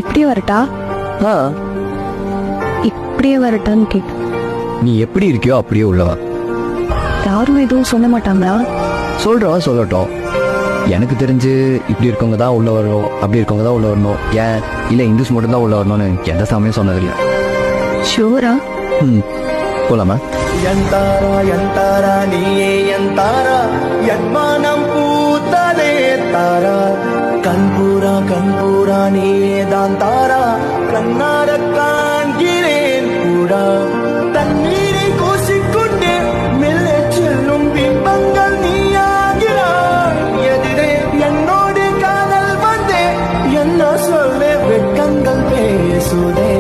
இப்படியே வரட்டா? ஆ, இப்படியே வரட்டான்னு கேட்டு நீ எப்படி இருக்கியோ அப்படியே உள்ளவா. யாரும் எதுவும் சொல்ல மாட்டாங்களா? சொல்றவா சொல்லட்டும். எனக்கு தெரிஞ்சு இப்படி இருக்கவங்க தான் உள்ள வரணும், அப்படி இருக்கவங்க தான் உள்ள வரணும், ஏன் இல்லை இந்துஸ் மட்டும் தான் உள்ள வரணும்னு எந்த சாமியும் சொன்னதில்லை. ஷூரா? போலாமா? எந்தாரா எந்தாரா நீயே எந்தாரா என்மானம் பூத்ததே தாரா கண்பூரா நீயே தான் தாரா கண்ணார காண்கிறேன் கூடா தண்ணீரை கூசிக்கொண்டே மெல்ல செல்லும் பிம்பங்கள் நீயாகிறாய் எதிரே என்னோடு காதல் வந்தே என்ன சொல்ல வெட்கங்கள் பேசுதே